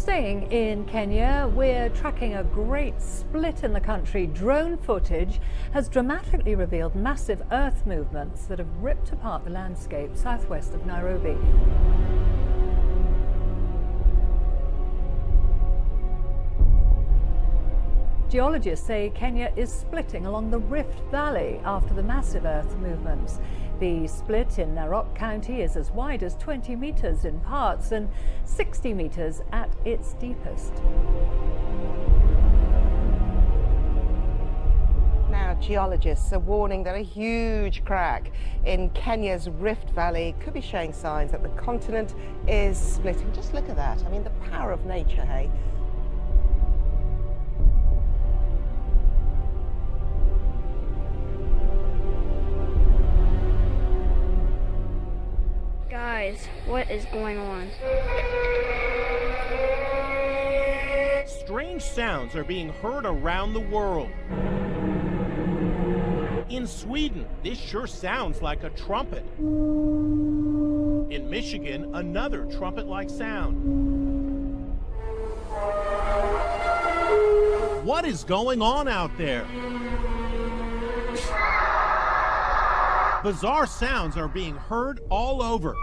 Staying in Kenya, we're tracking a great split in the country. Drone footage has dramatically revealed massive earth movements that have ripped apart the landscape southwest of Nairobi. Geologists say Kenya is splitting along the Rift Valley after the massive earth movements. The split in Narok County is as wide as 20 meters in parts and 60 meters at its deepest. Now, geologists are warning that a huge crack in Kenya's Rift Valley could be showing signs that the continent is splitting. Just look at that. I mean, the power of nature, hey? Guys, what is going on? Strange sounds are being heard around the world. In Sweden, this sure sounds like a trumpet. In Michigan, another trumpet-like sound. What is going on out there? Bizarre sounds are being heard all over.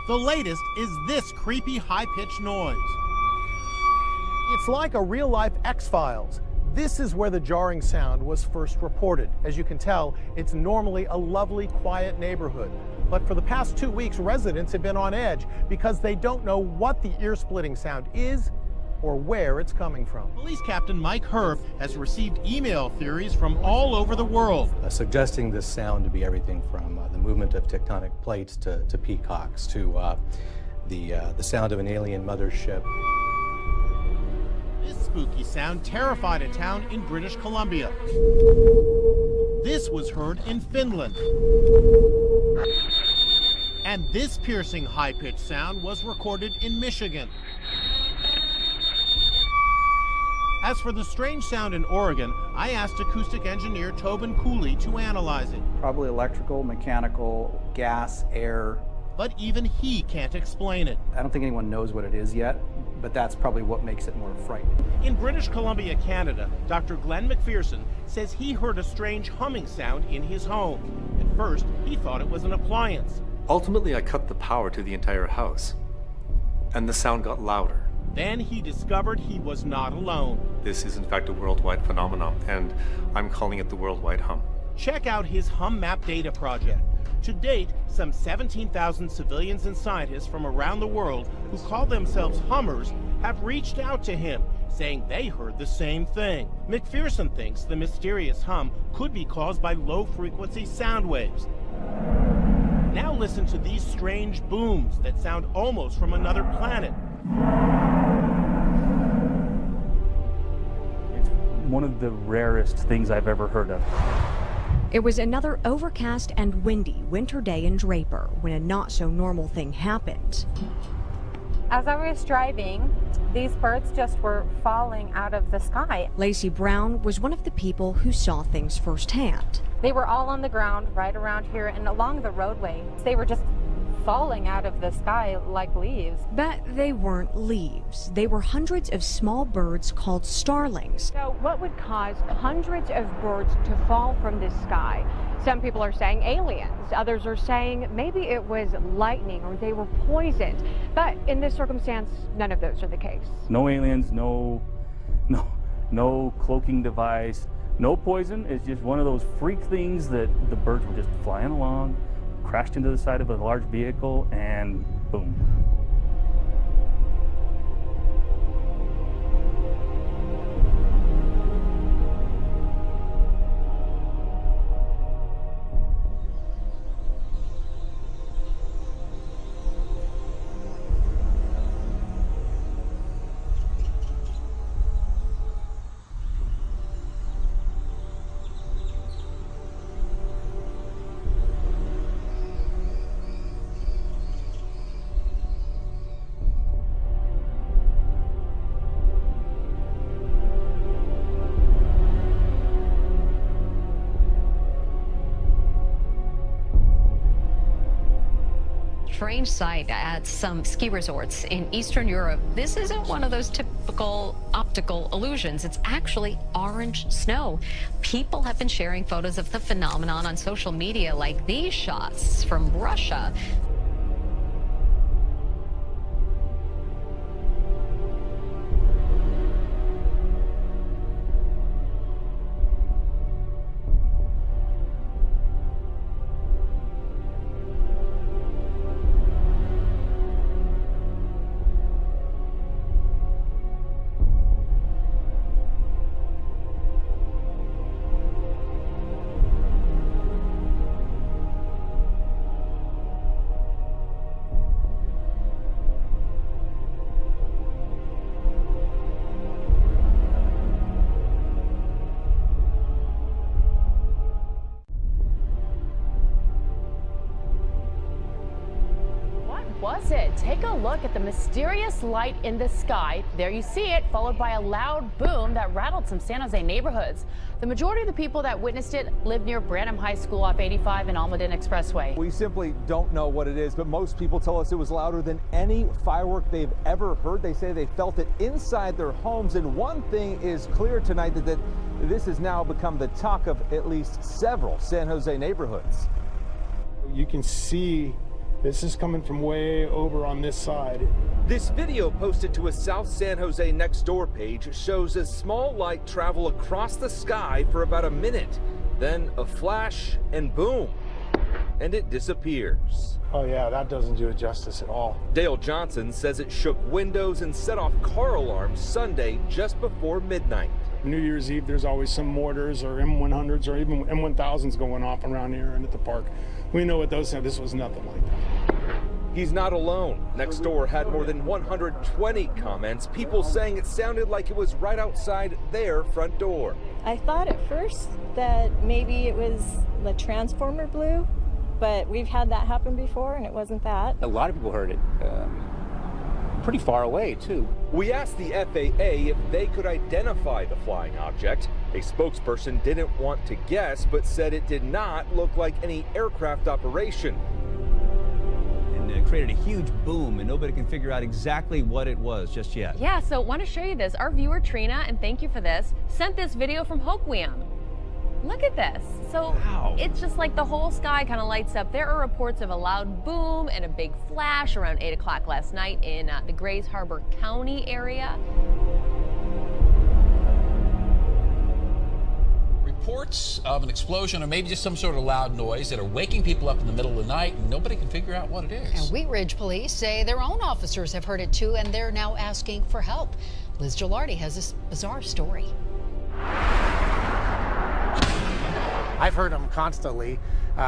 The latest is this creepy high-pitched noise. It's like a real-life X-Files. This is where the jarring sound was first reported. As you can tell, it's normally a lovely, quiet neighborhood. But for the past 2 weeks, residents have been on edge because they don't know what the ear-splitting sound is or where it's coming from. Police Captain Mike Herb has received email theories from all over the world. Suggesting this sound to be everything from the movement of tectonic plates to peacocks to the sound of an alien mothership. This spooky sound terrified a town in British Columbia. This was heard in Finland. And this piercing high-pitched sound was recorded in Michigan. As for the strange sound in Oregon, I asked acoustic engineer Tobin Cooley to analyze it. Probably electrical, mechanical, gas, air. But even he can't explain it. I don't think anyone knows what it is yet, but that's probably what makes it more frightening. In British Columbia, Canada, Dr. Glenn McPherson says he heard a strange humming sound in his home. At first, he thought it was an appliance. Ultimately, I cut the power to the entire house, and the sound got louder. Then he discovered he was not alone. This is in fact a worldwide phenomenon, and I'm calling it the worldwide hum. Check out his Hum Map data project. To date, some 17,000 civilians and scientists from around the world who call themselves hummers have reached out to him, saying they heard the same thing. McPherson thinks the mysterious hum could be caused by low-frequency sound waves. Now listen to these strange booms that sound almost from another planet. It's one of the rarest things I've ever heard of. It was another overcast and windy winter day in Draper when a not-so-normal thing happened. As I was driving, these birds just were falling out of the sky. Lacey Brown was one of the people who saw things firsthand. They were all on the ground right around here and along the roadway. They were just falling out of the sky like leaves. But they weren't leaves. They were hundreds of small birds called starlings. So what would cause hundreds of birds to fall from the sky? Some people are saying aliens. Others are saying maybe it was lightning or they were poisoned. But in this circumstance, none of those are the case. No aliens, no cloaking device, no poison. It's just one of those freak things that the birds were just flying along, crashed into the side of a large vehicle, and boom. strange sight at some ski resorts in Eastern Europe. This isn't one of those typical optical illusions. It's actually orange snow. People have been sharing photos of the phenomenon on social media, like these shots from Russia. Was it? Take a look at the mysterious light in the sky. There you see it, followed by a loud boom that rattled some San Jose neighborhoods. The majority of the people that witnessed it live near Branham High School off 85 and Almaden Expressway. We simply don't know what it is, but most people tell us it was louder than any firework they've ever heard. They say they felt it inside their homes, and one thing is clear tonight, that this has now become the talk of at least several San Jose neighborhoods. You can see this is coming from way over on this side. This video posted to a South San Jose Next Door page shows a small light travel across the sky for about a minute. Then a flash and boom, and it disappears. Oh yeah, that doesn't do it justice at all. Dale Johnson says it shook windows and set off car alarms Sunday just before midnight. New Year's Eve, there's always some mortars or M100s or even M1000s going off around here and at the park. We know what those are. This was nothing like that. He's not alone. Next Door had more than 120 comments, people saying it sounded like it was right outside their front door. I thought at first that maybe it was the transformer blew, but we've had that happen before and it wasn't that. A lot of people heard it. Pretty far away, too. We asked the FAA if they could identify the flying object. A spokesperson didn't want to guess, but said it did not look like any aircraft operation. And it created a huge boom, and nobody can figure out exactly what it was just yet. Yeah, so want to show you this. Our viewer, Trina, and thank you for this, sent this video from Hoquiam. Look at this. So It's just like the whole sky kind of lights up. There are reports of a loud boom and a big flash around 8 o'clock last night in the Grays Harbor County area. Reports of an explosion or maybe just some sort of loud noise that are waking people up in the middle of the night, and nobody can figure out what it is. And Wheat Ridge police say their own officers have heard it too, and they're now asking for help. Liz Gilardi has this bizarre story. I've heard them constantly.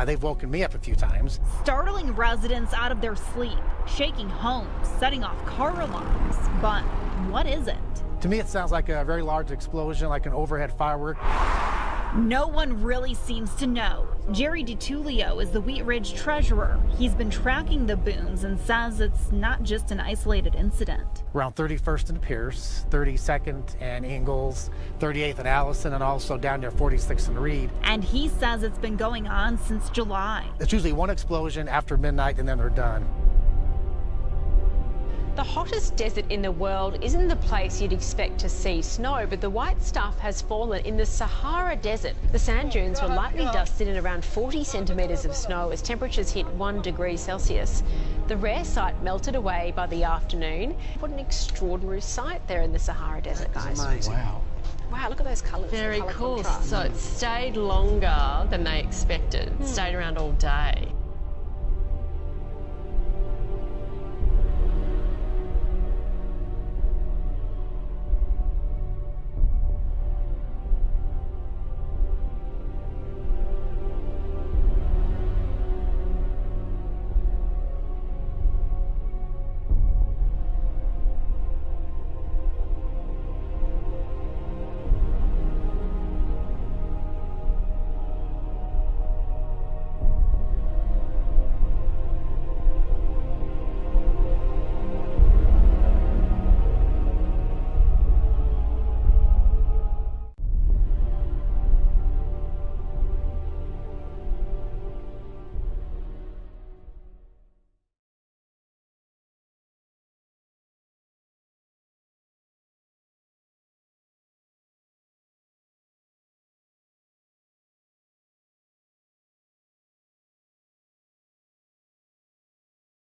They've woken me up a few times. Startling residents out of their sleep, shaking homes, setting off car alarms. But what is it? To me, it sounds like a very large explosion, like an overhead firework. No one really seems to know. Jerry DiTullio is the Wheat Ridge treasurer. He's been tracking the booms and says it's not just an isolated incident. Around 31st and Pierce, 32nd and Ingalls, 38th and Allison, and also down near 46th and Reed. And he says it's been going on since July. It's usually one explosion after midnight and then they're done. The hottest desert in the world isn't the place you'd expect to see snow, but the white stuff has fallen in the Sahara Desert. The sand dunes were lightly dusted in around 40 centimetres of snow as temperatures hit 1 degree Celsius. The rare sight melted away by the afternoon. What an extraordinary sight there in the Sahara Desert, guys. Amazing. Wow. Wow, look at those colours. Very cool. So it stayed longer than they expected. Stayed around all day.